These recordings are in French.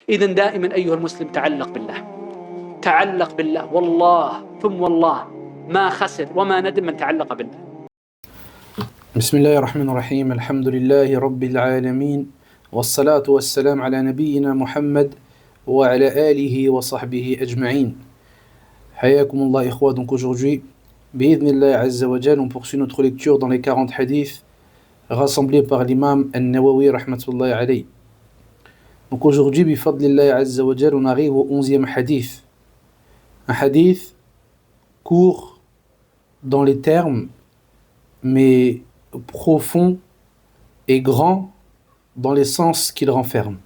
إذن دائما أيها المسلم تعلق بالله، تعلق بالله، والله ثم والله ما خسر وما ندم من تعلق بالله. بسم الله الرحمن الرحيم. الحمد لله رب العالمين، والصلاة والسلام على نبينا محمد وعلى آله وصحبه أجمعين. حياكم الله إخوة. Donc aujourd'hui, بإذن الله عز وجل, on poursuit notre lecture dans les 40 hadiths rassemblés par l'imam An-Nawawi rahmatullahi alayhi. Donc aujourd'hui, bifadlillahi azza wa jal, on arrive au 11e hadith. Un hadith court dans les termes, mais profond et grand dans les sens qu'il renferme.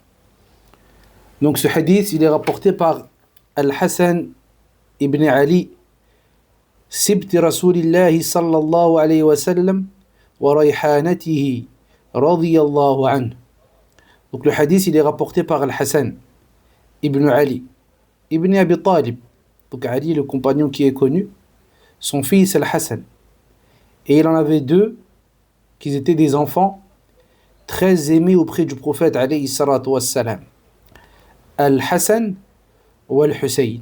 Donc ce hadith, il est rapporté par Al-Hassan ibn Ali, Sibti Rasulillahi sallallahu alayhi wa sallam, wa rayhanatihi radiyallahu anhu. Donc le hadith, il est rapporté par Al-Hassan ibn Ali, ibn Abi Talib. Donc Ali, le compagnon qui est connu, son fils Al-Hassan. Et il en avait deux, qui étaient des enfants très aimés auprès du prophète alayhi salatu wassalam. Al-Hassan ou Al-Hussein.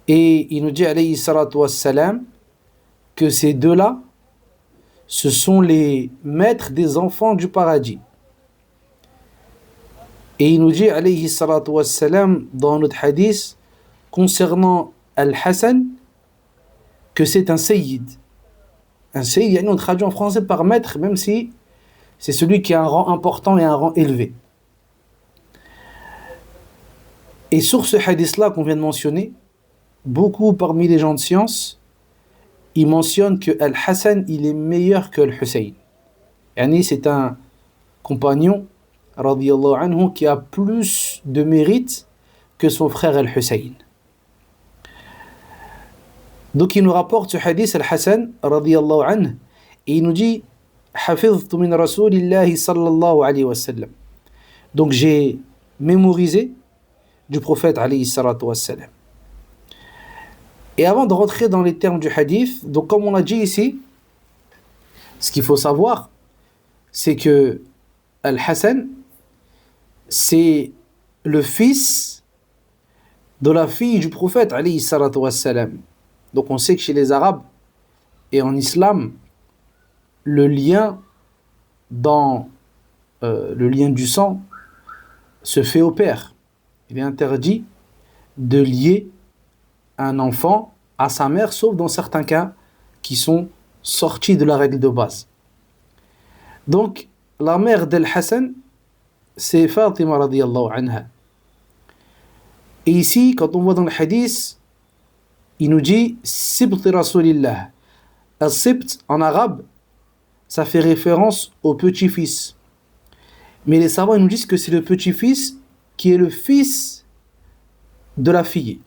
Et il nous dit alayhi salatu wassalam que ces deux-là, ce sont les maîtres des enfants du paradis. Et il nous dit alayhi salatu wassalam dans notre hadith concernant Al-Hassan que c'est un sayyid. Un sayyid, on traduit en français par maître, même si c'est celui qui a un rang important et un rang élevé. Et sur ce hadith-là qu'on vient de mentionner, beaucoup parmi les gens de science, ils mentionnent que Al-Hassan, il est meilleur que Al-Hussein. Yani c'est un compagnon, radiyallahu anhu, qui a plus de mérite que son frère Al-Hussein. Donc il nous rapporte ce hadith, Al-Hassan, radiyallahu anhu, et il nous dit Hafidhtu min Rasulillahi sallallahu alayhi wa sallam. Donc j'ai mémorisé du prophète alayhi salatu wa sallam. Et avant de rentrer dans les termes du hadith, donc comme on a dit ici, ce qu'il faut savoir, c'est que Al-Hassan, c'est le fils de la fille du prophète alayhi salatu wa sallam. Donc on sait que chez les Arabes et en islam, le lien du sang se fait au père. Il est interdit de lier un enfant à sa mère, sauf dans certains cas qui sont sortis de la règle de base. Donc la mère d'Al-Hassan, c'est Fatima radiyallahu anha. Et ici, quand on voit dans le hadith, il nous dit Sibt Rasulillah. Al-Sibt en arabe, ça fait référence au petit-fils. Mais les savants ils nous disent que c'est le petit-fils qui est le fils de la fille.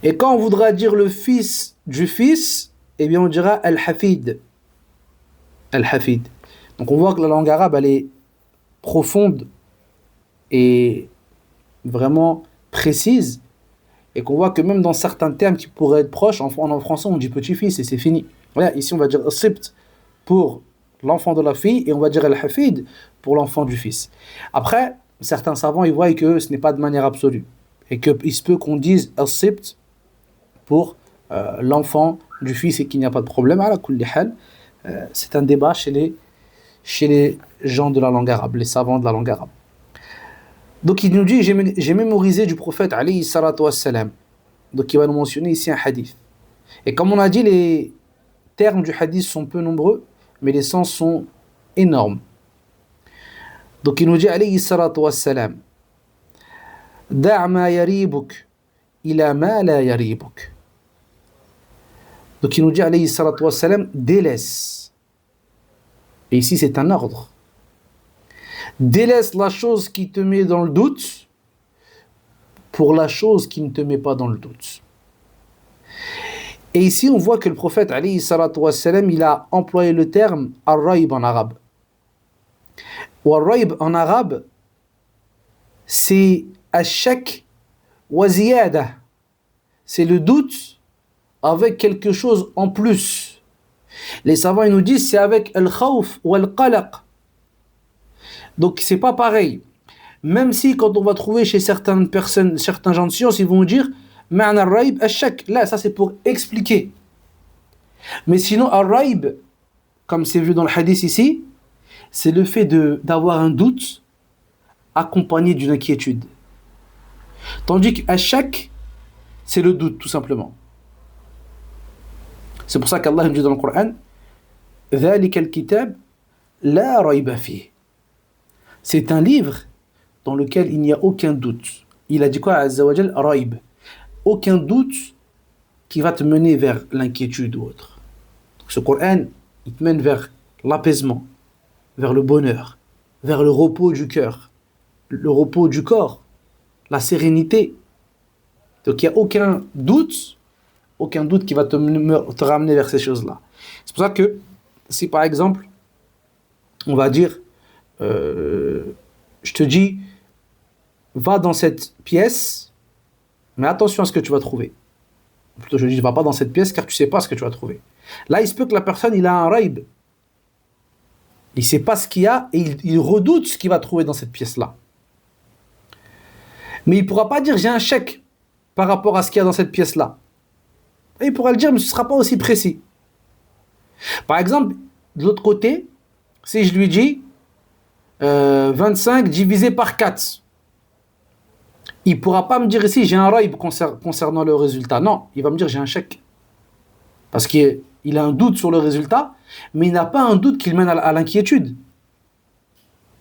Et quand on voudra dire le fils du fils, eh bien on dira Al-Hafid. Al-Hafid. Donc on voit que la langue arabe, elle est profonde et vraiment précise. Et qu'on voit que même dans certains termes qui pourraient être proches, en français on dit petit-fils et c'est fini. Voilà, ici on va dire Sibt pour l'enfant de la fille et on va dire Al-Hafid pour l'enfant du fils. Après, certains savants ils voient que ce n'est pas de manière absolue et qu'il se peut qu'on dise Sibt pour l'enfant du fils et qu'il n'y a pas de problème. Ala kulli hal, c'est un débat chez les gens de la langue arabe, les savants de la langue arabe. Donc il nous dit j'ai mémorisé du prophète alayhi salatu wassalam. Donc il va nous mentionner ici un hadith. Et comme on a dit, les termes du hadith sont peu nombreux, mais les sens sont énormes. Donc il nous dit alayhi salatu wassalam Da' ma yaribuk ila ma la yaribuk. Donc il nous dit alayhi salatu wassalam délaisse. Et ici c'est un ordre. Délaisse la chose qui te met dans le doute pour la chose qui ne te met pas dans le doute. Et ici, on voit que le prophète, alayhi salatu wassalam, il a employé le terme ar-raib en arabe. Ou ar-raib en arabe, c'est ash-shak wa ziyada. C'est le doute avec quelque chose en plus. Les savants ils nous disent c'est avec al-khawf ou al-qalaq. Donc c'est pas pareil. Même si quand on va trouver chez certaines personnes, certains gens de science, ils vont dire ma'na al-raib ash-shak. Là, ça c'est pour expliquer. Mais sinon, al-raib, comme c'est vu dans le hadith ici, c'est le fait d'avoir un doute accompagné d'une inquiétude. Tandis qu'ash-shak, c'est le doute, tout simplement. C'est pour ça qu'Allah dit dans le Coran ذَلِكَ الْكِتَابِ لَا رَيْبَ فِيهِ. C'est un livre dans lequel il n'y a aucun doute. Il a dit quoi, Azza wa Jal? Raib. Aucun doute qui va te mener vers l'inquiétude ou autre. Ce Coran, il te mène vers l'apaisement, vers le bonheur, vers le repos du cœur, le repos du corps, la sérénité. Donc il n'y a aucun doute qui va te ramener vers ces choses-là. C'est pour ça que si par exemple, on va dire, je te dis, va dans cette pièce, mais attention à ce que tu vas trouver. Plutôt je dis, va pas dans cette pièce car tu sais pas ce que tu vas trouver. Là, il se peut que la personne, il a un raib. Il sait pas ce qu'il y a et il redoute ce qu'il va trouver dans cette pièce-là. Mais il pourra pas dire, j'ai un chèque par rapport à ce qu'il y a dans cette pièce-là. Et il pourra le dire, mais ce sera pas aussi précis. Par exemple, de l'autre côté, si je lui dis 25 divisé par 4, il ne pourra pas me dire ici j'ai un raib concernant le résultat. Non, il va me dire j'ai un chèque. Parce qu'il a un doute sur le résultat, mais il n'a pas un doute qui le mène à l'inquiétude.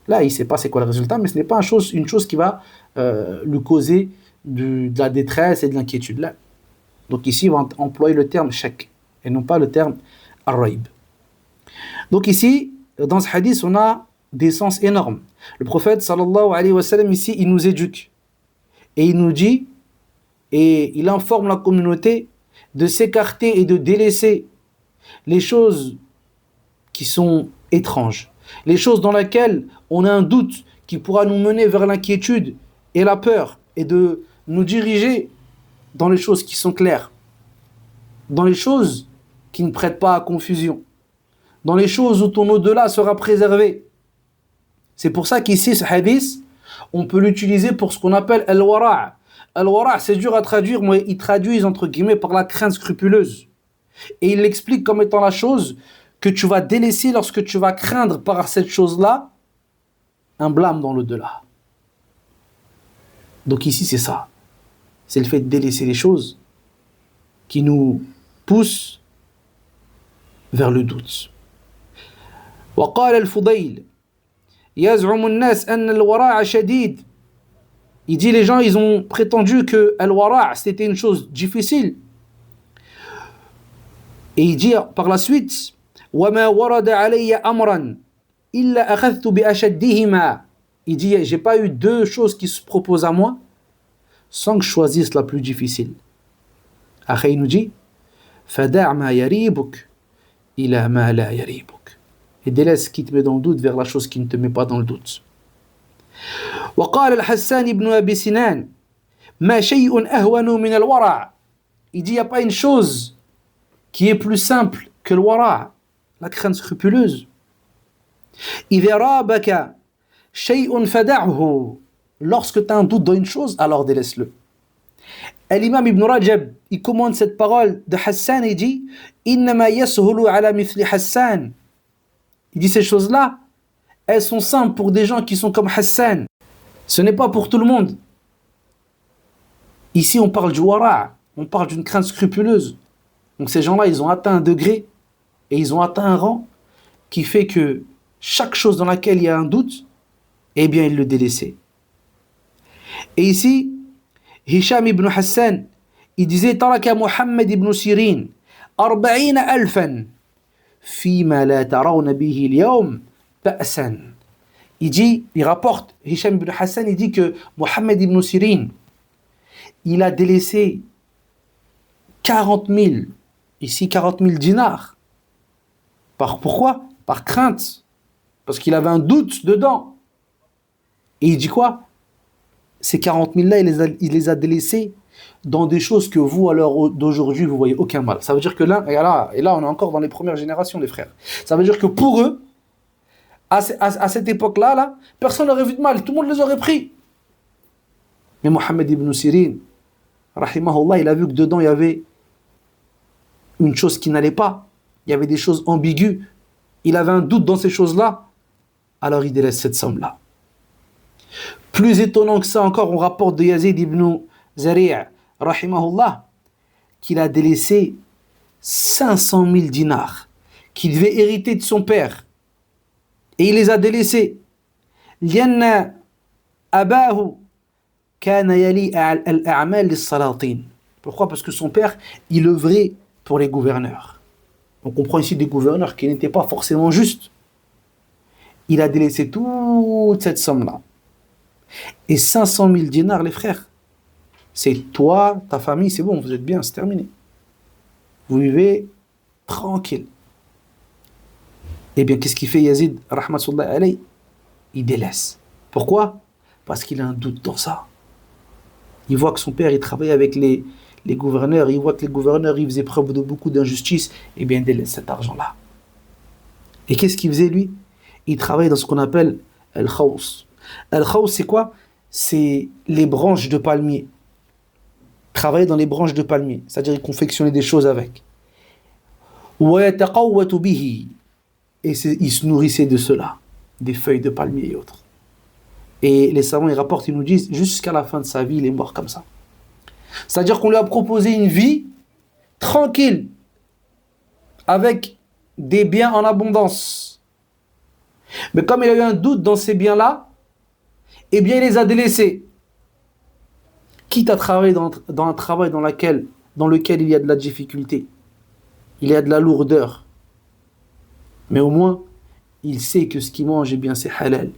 Là, il ne sait pas c'est quoi le résultat, mais ce n'est pas une chose qui va lui causer de la détresse et de l'inquiétude. Là. Donc ici, il va employer le terme chèque et non pas le terme ar-raib. Donc ici, dans ce hadith, on a des sens énormes. Le prophète sallallahu alayhi wa sallam ici, il nous éduque et il nous dit et il informe la communauté de s'écarter et de délaisser les choses qui sont étranges, les choses dans lesquelles on a un doute qui pourra nous mener vers l'inquiétude et la peur et de nous diriger dans les choses qui sont claires, dans les choses qui ne prêtent pas à confusion, dans les choses où ton au-delà sera préservé. C'est pour ça qu'ici, ce hadith, on peut l'utiliser pour ce qu'on appelle al-wara'. Al-wara', c'est dur à traduire, mais ils traduisent entre guillemets par la crainte scrupuleuse. Et ils l'expliquent comme étant la chose que tu vas délaisser lorsque tu vas craindre par cette chose-là un blâme dans l'au-delà. Donc ici, c'est ça. C'est le fait de délaisser les choses qui nous poussent vers le doute. وقال الفضيل يزعم الناس أن الوراء شديد. Il dit les gens ils ont prétendu que al-wara' c'était une chose difficile. Et il dit par la suite وما ورد علي أمرا إلا أخذت بأشدهما. Il dit j'ai pas eu deux choses qui se proposent à moi sans que je choisisse la plus difficile. Après il nous dit فدع ما يريبك إلى ما لا يريبك. Et délaisse ce qui te met dans le doute vers la chose qui ne te met pas dans le doute. وقال الحسان بن أبي سنان ما شيء أهون من الورع. Il dit il n'y a pas une chose qui est plus simple que le wara', la crainte scrupuleuse. إذا رابك شيء فدعه. Lorsque tu as un doute dans une chose, alors délaisse-le. L'imam Ibn Rajab, il commande cette parole de Hassan et dit إنما يسهل على مثل حسان. Il dit ces choses-là, elles sont simples pour des gens qui sont comme Hassan. Ce n'est pas pour tout le monde. Ici, on parle du wara', on parle d'une crainte scrupuleuse. Donc ces gens-là, ils ont atteint un degré et ils ont atteint un rang qui fait que chaque chose dans laquelle il y a un doute, eh bien, ils le délaissaient. Et ici, Hisham ibn Hassan, il disait Taraka Muhammad ibn Sirin 40,000 فيما لا ترون به اليوم بأسا. Il rapporte, Hisham ibn Hassan, il dit que Muhammad ibn Sirin, il a délaissé 40 000, ici 40 000 dinars. Pourquoi? Par crainte. Parce qu'il avait un doute dedans. Et il dit quoi? Ces 40 000 là, il les a délaissés dans des choses que vous, à l'heure d'aujourd'hui, vous voyez aucun mal. Ça veut dire que là, et là, on est encore dans les premières générations, les frères. Ça veut dire que pour eux, À cette époque-là, là, personne n'aurait vu de mal, tout le monde les aurait pris. Mais Mohammed ibn Sirin, rahimahullah, il a vu que dedans il y avait une chose qui n'allait pas. Il y avait des choses ambiguës. Il avait un doute dans ces choses-là. Alors il délaisse cette somme-là. Plus étonnant que ça encore, on rapporte de Yazid ibn Zari', rahimahullah, qu'il a délaissé 500 000 dinars, qu'il devait hériter de son père. Et il les a délaissés. لأن أباه كان يلي الأعمال للسلاطين. Pourquoi? Parce que son père, il œuvrait pour les gouverneurs. On comprend ici des gouverneurs qui n'étaient pas forcément justes. Il a délaissé toute cette somme-là. Et 500 000 dinars, les frères, c'est toi, ta famille, c'est bon, vous êtes bien, c'est terminé. Vous vivez tranquille. Eh bien, qu'est-ce qu'il fait Yazid, rahmatullahi alayhi? Il délaisse. Pourquoi? Parce qu'il a un doute dans ça. Il voit que son père, il travaillait avec les gouverneurs, il voit que les gouverneurs, ils faisaient preuve de beaucoup d'injustice, eh bien, il délaisse cet argent-là. Et qu'est-ce qu'il faisait, lui? Il travaillait dans ce qu'on appelle al-khaws. Al-khaws, c'est quoi? C'est les branches de palmier. Travailler dans les branches de palmier, c'est-à-dire il confectionnait des choses avec. Et il se nourrissait de cela, des feuilles de palmier et autres. Et les savants, ils rapportent, ils nous disent, jusqu'à la fin de sa vie, il est mort comme ça. C'est-à-dire qu'on lui a proposé une vie tranquille, avec des biens en abondance. Mais comme il a eu un doute dans ces biens-là, eh bien il les a délaissés. Quitte à travailler dans un travail dans lequel il y a de la difficulté, il y a de la lourdeur. Mais au moins, il sait que ce qu'il mange, eh bien, c'est halal.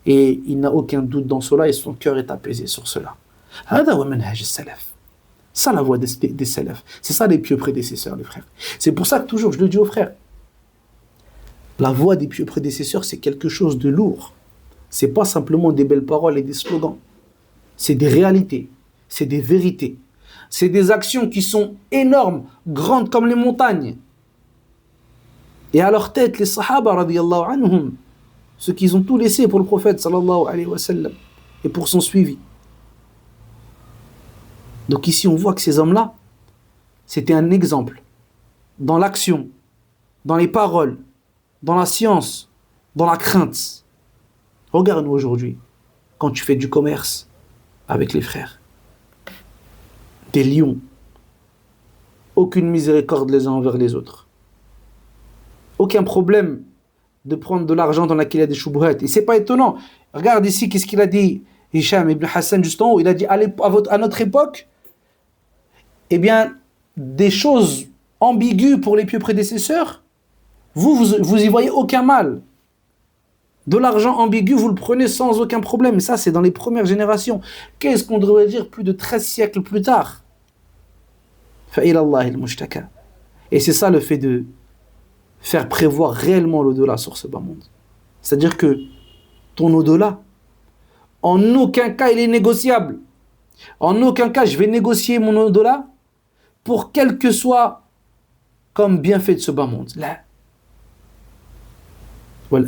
Et il n'a aucun doute dans cela et son cœur est apaisé sur cela. Ça, la voie des salafs. C'est ça les pieux prédécesseurs, les frères. C'est pour ça que toujours, je le dis aux frères, la voie des pieux prédécesseurs, c'est quelque chose de lourd. C'est pas simplement des belles paroles et des slogans. C'est des réalités, c'est des vérités. C'est des actions qui sont énormes, grandes comme les montagnes. Et à leur tête, les sahaba, radiyallahu anhum, ceux qui ont tout laissé pour le prophète, sallallahu alayhi wa sallam, et pour son suivi. Donc ici, on voit que ces hommes-là, c'était un exemple dans l'action, dans les paroles, dans la science, dans la crainte. Regarde-nous aujourd'hui, quand tu fais du commerce avec les frères. Des lions. Aucune miséricorde les uns envers les autres. Aucun problème de prendre de l'argent dans laquelle il y a des choubouhat. Et c'est pas étonnant. Regarde ici, qu'est-ce qu'il a dit Hicham ibn Hassan juste en haut. Il a dit, à notre époque, eh bien, des choses ambiguës pour les pieux prédécesseurs, vous y voyez aucun mal. De l'argent ambigu, vous le prenez sans aucun problème. Ça, c'est dans les premières générations. Qu'est-ce qu'on devrait dire plus de 13 siècles plus tard? Et c'est ça le fait de faire prévoir réellement l'au-delà sur ce bas monde. C'est-à-dire que ton au-delà, en aucun cas il est négociable. En aucun cas je vais négocier mon au-delà pour quel que soit comme bienfait de ce bas monde. Là. Mais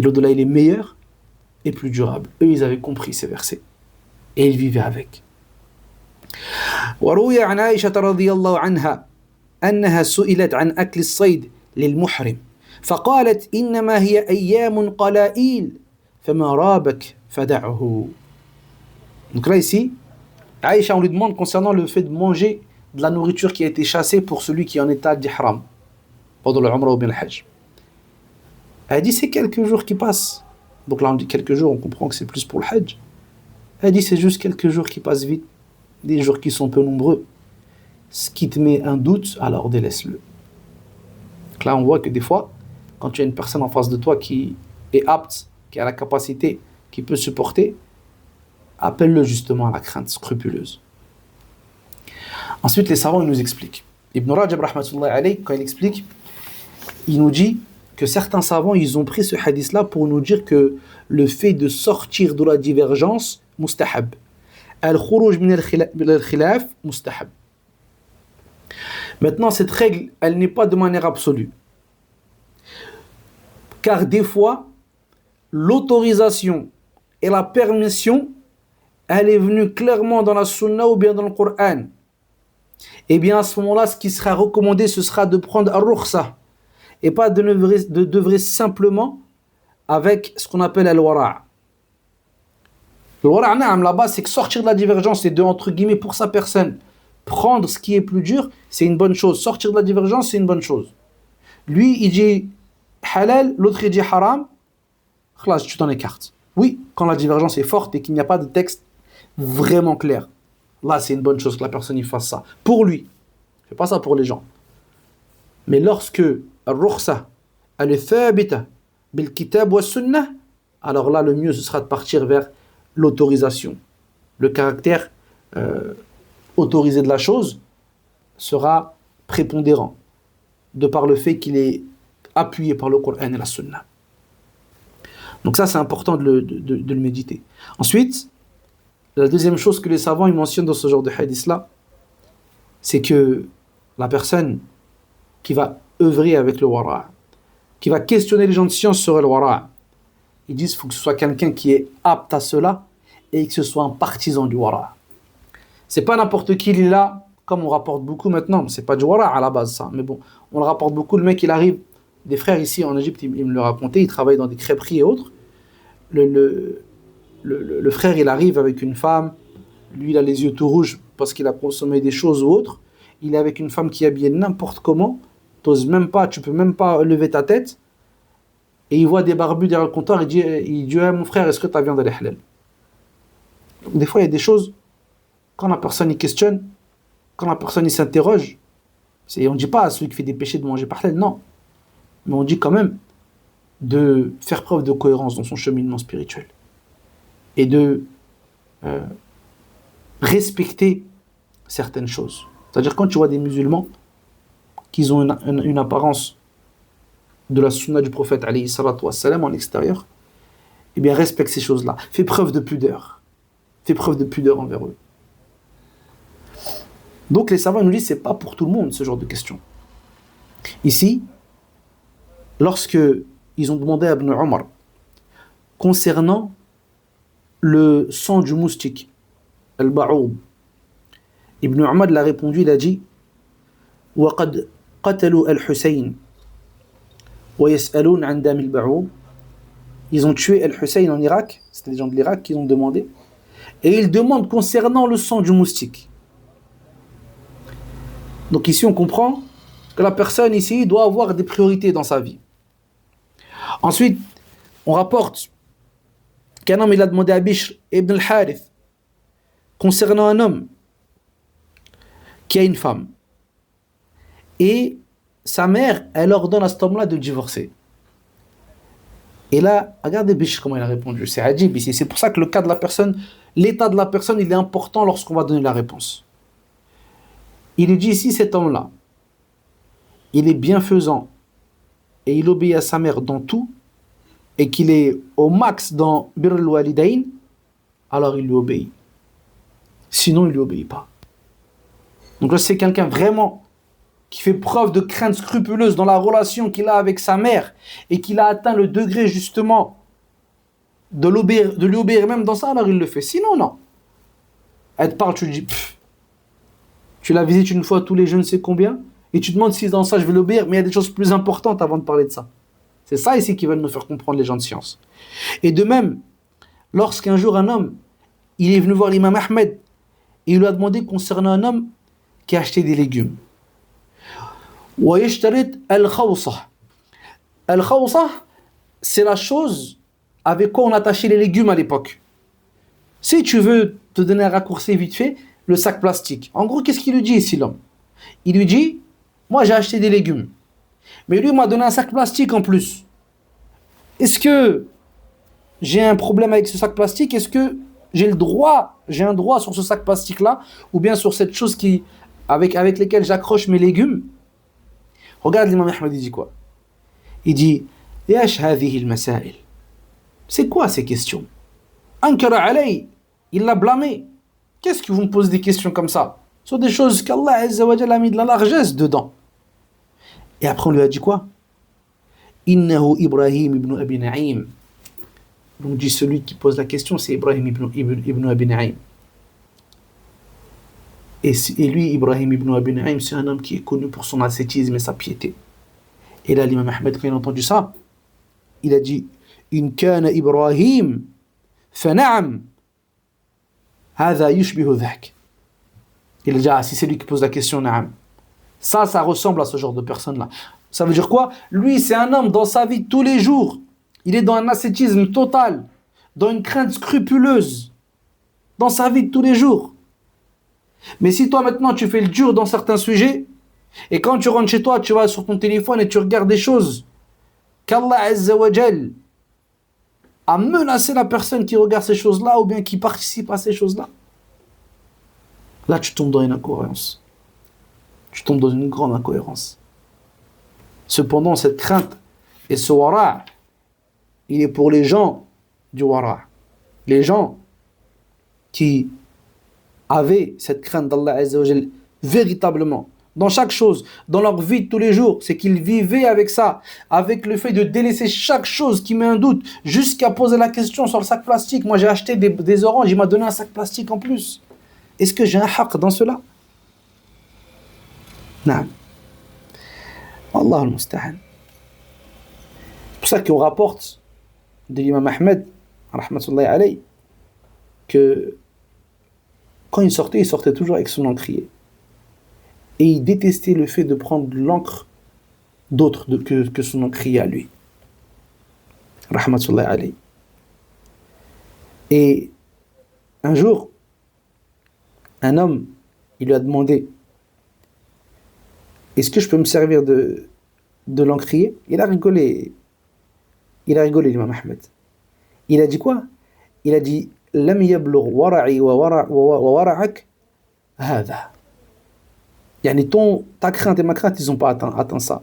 l'au-delà il est meilleur et plus durable. Eux ils avaient compris ces versets et ils vivaient avec. وروي عن عائشة رضي الله عنها أنها سئلت عن أكل الصيد للمحرم فقالت إنما هي أيام قلائل فما رابك فدعه. Donc là ici, Aïcha on lui demande concernant le fait de manger de la nourriture qui a été chassée pour celui qui est en état d'ihram pendant le Umrah ou bien le Hajj. Elle dit c'est quelques jours qui passent. Donc là on dit quelques jours, on comprend que c'est plus pour le Hajj. Elle dit c'est juste quelques jours qui passent vite, des jours qui sont peu nombreux. Ce qui te met un doute, alors délaisse-le. Donc là on voit que des fois, quand tu as une personne en face de toi qui est apte, qui a la capacité, qui peut supporter, appelle-le justement à la crainte scrupuleuse. Ensuite les savants ils nous expliquent. Ibn Rajab rahmatullahi alayhi, quand il explique, il nous dit que certains savants ils ont pris ce hadith là pour nous dire que le fait de sortir de la divergence mustahab. Al-khuruj min al-khilaf mustahab. Maintenant cette règle elle n'est pas de manière absolue. Car des fois, l'autorisation et la permission, elle est venue clairement dans la sunna ou bien dans le Coran. Et bien à ce moment-là, ce qui sera recommandé, ce sera de prendre ar-rukhsa et pas de devrer simplement avec ce qu'on appelle al-wara'. Le wara' là-bas, c'est que sortir de la divergence, c'est de, entre guillemets, pour sa personne. Prendre ce qui est plus dur, c'est une bonne chose. Sortir de la divergence, c'est une bonne chose. Lui, il dit halal, l'autre il dit haram. Khlas, tu t'en écartes. Oui, quand la divergence est forte et qu'il n'y a pas de texte vraiment clair. Là, c'est une bonne chose que la personne il fasse ça. Pour lui. Il ne fait pas ça pour les gens. Mais lorsque al-rukhsa, elle est thabita bil kitab wa sunnah, alors là, le mieux, ce sera de partir vers l'autorisation. Le caractère autorisé de la chose sera prépondérant de par le fait qu'il est appuyé par le Coran et la Sunna. Donc ça, c'est important de le méditer. Ensuite, la deuxième chose que les savants ils mentionnent dans ce genre de hadith-là, c'est que la personne qui va œuvrer avec le wara', qui va questionner les gens de science sur le wara', ils disent qu'il faut que ce soit quelqu'un qui est apte à cela et que ce soit un partisan du wara'. C'est pas n'importe qui, il est là, comme on rapporte beaucoup maintenant, c'est pas du wara' à la base ça, mais bon, on le rapporte beaucoup, le mec il arrive, des frères ici en Égypte, ils me le racontaient, ils travaillent dans des crêperies et autres, le frère il arrive avec une femme, lui il a les yeux tout rouges parce qu'il a consommé des choses ou autres, il est avec une femme qui est habillée n'importe comment, t'oses même pas, tu peux même pas lever ta tête, et il voit des barbus derrière le comptoir, il dit hey, mon frère, est-ce que ta viande elle est halal? Donc des fois il y a des choses, quand la personne il questionne, quand la personne il s'interroge, on ne dit pas à celui qui fait des péchés de manger par halal, non, mais on dit quand même de faire preuve de cohérence dans son cheminement spirituel et de respecter certaines choses. C'est-à-dire quand tu vois des musulmans qui ont une apparence de la sunna du prophète alayhi salatu wassalam en extérieur, eh bien respecte ces choses-là. Fais preuve de pudeur. Fais preuve de pudeur envers eux. Donc les savants nous disent c'est pas pour tout le monde ce genre de questions. Ici, lorsque ils ont demandé à Ibn Omar concernant le sang du moustique, al-ba'oub, Ibn Omar l'a répondu, il a dit وَقَدْ قَتَلُوا الْحُسَيْنِ وَيَسْأَلُونَ عَنْ دَمِ الْبَعُوب. Ils ont tué Al-Hussein en Irak, c'était les gens de l'Irak qui ont demandé, et ils demandent concernant le sang du moustique. Donc ici on comprend que la personne ici doit avoir des priorités dans sa vie. Ensuite, on rapporte qu'un homme il a demandé à Bishr ibn al-Harith concernant un homme qui a une femme et sa mère elle ordonne à cet homme-là de divorcer. Et là, regardez Bishr comment il a répondu, c'est adjib ici, c'est pour ça que le cas de la personne, l'état de la personne il est important lorsqu'on va donner la réponse. Il dit ici cet homme-là il est bienfaisant et il obéit à sa mère dans tout et qu'il est au max dans birr al-walidayn, alors il lui obéit. Sinon, il ne lui obéit pas. Donc là, c'est quelqu'un vraiment qui fait preuve de crainte scrupuleuse dans la relation qu'il a avec sa mère et qu'il a atteint le degré justement de lui obéir même dans ça, alors il le fait. Sinon, non. Elle te parle, tu lui dis, tu la visites une fois tous les je ne sais combien et tu te demandes si dans ça je vais l'obéir, mais il y a des choses plus importantes avant de parler de ça. C'est ça ici qui veulent nous faire comprendre les gens de science. Et de même, lorsqu'un jour un homme, il est venu voir l'imam Ahmed et il lui a demandé concernant un homme qui a acheté des légumes. Al-khawsa, c'est la chose avec quoi on attachait les légumes à l'époque. Si tu veux te donner un raccourci vite fait, le sac plastique. En gros, qu'est-ce qu'il lui dit ici l'homme? Il lui dit, moi j'ai acheté des légumes, mais lui m'a donné un sac plastique en plus. Est-ce que j'ai un problème avec ce sac plastique? Est-ce que j'ai un droit sur ce sac plastique-là, ou bien sur cette chose avec laquelle j'accroche mes légumes? Regarde l'imam Ahmed, il dit quoi? Il dit, Yash hadhihi al-masail. C'est quoi ces questions? Ankara alay, il l'a blâmé. Qu'est-ce que vous me posez des questions comme ça? Ce sont des choses qu'Allah Azza wa Jalla a mis de la largesse dedans. Et après on lui a dit quoi? Innahu Ibrahim ibn Abi Na'im. Donc dit celui qui pose la question, c'est Ibrahim ibn Abi Na'im. Et lui, Ibrahim ibn Abi Na'im, c'est un homme qui est connu pour son ascétisme et sa piété. Et là, l'imam Ahmed, quand il a entendu ça, il a dit In kana Ibrahim, fana'am, hadha yushbihu dhak. Il a dit si c'est lui qui pose la question, na'am. Ça ressemble à ce genre de personne-là. Ça veut dire quoi? Lui, c'est un homme dans sa vie de tous les jours. Il est dans un ascétisme total, dans une crainte scrupuleuse, dans sa vie de tous les jours. Mais si toi, maintenant, tu fais le dur dans certains sujets, et quand tu rentres chez toi, tu vas sur ton téléphone et tu regardes des choses qu'Allah Azza wa Jal a menacé la personne qui regarde ces choses-là ou bien qui participe à ces choses-là, là, tu tombes dans une incohérence. Tu tombes dans une grande incohérence. Cependant, cette crainte et ce wara', il est pour les gens du wara'. Les gens qui avaient cette crainte d'Allah Azza wa Jal véritablement, dans chaque chose, dans leur vie de tous les jours, c'est qu'ils vivaient avec ça, avec le fait de délaisser chaque chose qui met un doute, jusqu'à poser la question sur le sac plastique. Moi, j'ai acheté des oranges, il m'a donné un sac plastique en plus. Est-ce que j'ai un haqq dans cela? Non. Allah al-Musta'an. C'est pour ça qu'on rapporte de l'imam Ahmed, rahmatullahi alayhi, que quand il sortait toujours avec son encrier. Et il détestait le fait de prendre l'encre d'autres que son encrier à lui. Rahmatullahi alayhi. Et un jour, un homme, il lui a demandé est-ce que je peux me servir de l'encrier? Il a rigolé, l'imam Ahmed. Il a dit quoi? Il a dit Lam yablugh wara'i wa wara'ak hadha. Yani ta crainte et ma crainte, ils n'ont pas atteint ça.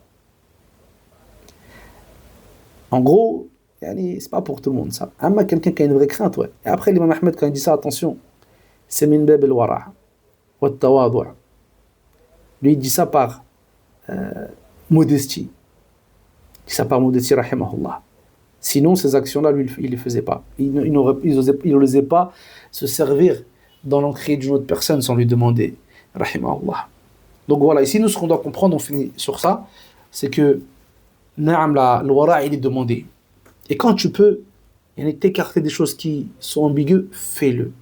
En gros, yani, c'est pas pour tout le monde ça. Amma quelqu'un qui a une vraie crainte, ouais. Et après, l'imam Ahmed, quand il dit ça, attention, c'est min bab al-wara' wa al-tawadu'. Lui, il dit ça par modestie. Il dit ça par modestie, rahimahullah. Sinon, ces actions-là, lui, il ne les faisait pas. Il n'osait pas se servir dans l'encrier d'une autre personne sans lui demander, rahimahullah. Donc voilà, ici, nous, ce qu'on doit comprendre, on finit sur ça, c'est que, na'am, le wara' il est demandé. Et quand tu peux t'écarter des choses qui sont ambiguës, fais-le.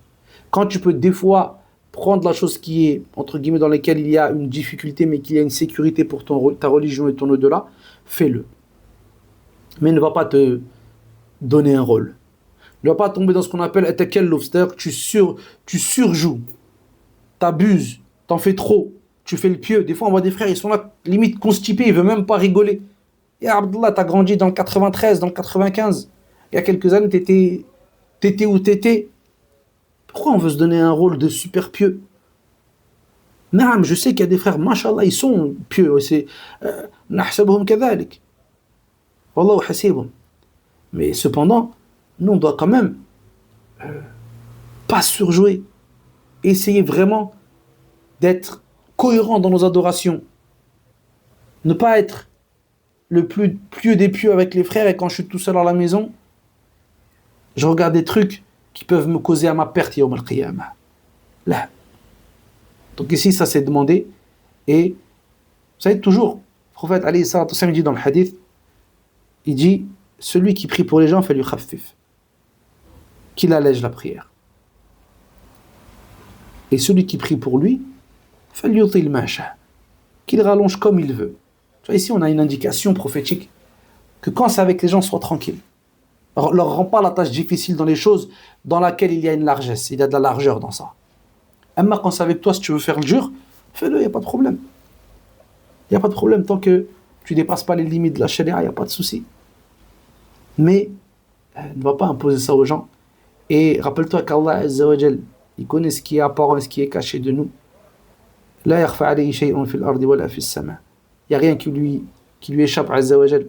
Quand tu peux, des fois, prendre la chose qui est, entre guillemets, dans laquelle il y a une difficulté, mais qu'il y a une sécurité pour ta religion et ton au-delà, fais-le. Mais ne va pas te donner un rôle. Ne va pas tomber dans ce qu'on appelle atakalluf, c'est-à-dire que tu surjoues, t'abuses, t'en fais trop, tu fais le pieux. Des fois, on voit des frères, ils sont là, limite constipés, ils ne veulent même pas rigoler. Et Abdullah, t'as grandi dans le 93, dans le 95. Il y a quelques années, t'étais où t'étais. Pourquoi on veut se donner un rôle de super pieux? Naam, je sais qu'il y a des frères, mashallah, ils sont pieux. C'est nahsabuhum kadhalik. Wallahu hasibum. Mais cependant, nous, on doit quand même pas surjouer. Essayer vraiment d'être cohérent dans nos adorations. Ne pas être le plus pieux des pieux avec les frères et quand je suis tout seul à la maison, je regarde des trucs qui peuvent me causer à ma perte yawm al-qiyamah. Là. Donc ici, ça c'est demandé. Et vous savez, toujours, le prophète alayhi salatu wassalam dit dans le hadith, il dit, celui qui prie pour les gens, fait lui khaffif. Qu'il allège la prière. Et celui qui prie pour lui, fait lui yutil masha. Qu'il rallonge comme il veut. Tu vois, ici, on a une indication prophétique que quand c'est avec les gens, sois tranquille. Leur rend pas la tâche difficile dans les choses dans lesquelles il y a une largesse, il y a de la largeur dans ça. Amma quand c'est avec toi, si tu veux faire le dur, fais-le, il n'y a pas de problème. Il n'y a pas de problème tant que tu ne dépasses pas les limites de la sharia, il n'y a pas de souci. Mais ne va pas imposer ça aux gens. Et rappelle-toi qu'Allah Azza wa Jal, il connaît ce qui est apparent et ce qui est caché de nous. La yakhfa alayhi shay'un fil ardi wala fis sama. Il n'y a rien qui lui échappe Azza wa Jal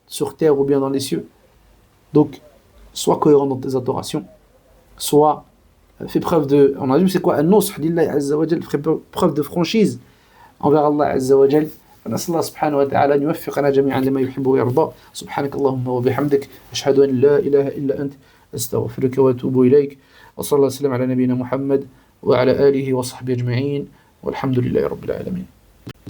sur terre ou bien dans les cieux. Donc, sois cohérent dans tes adorations, fais preuve de, on a vu c'est quoi, un nush lillahi azza wa jal, fais preuve de franchise envers Allah azza wa jal, فنسأل الله سبحانه وتعالى أن يوفقنا جميعا لما يحب ويرضى. سبحانك اللهم وبحمدك أشهد أن لا إله إلا أنت أستغفرك وأتوب إليك. وصلى الله وسلم على نبينا محمد وعلى آله وصحبه أجمعين والحمد لله رب العالمين.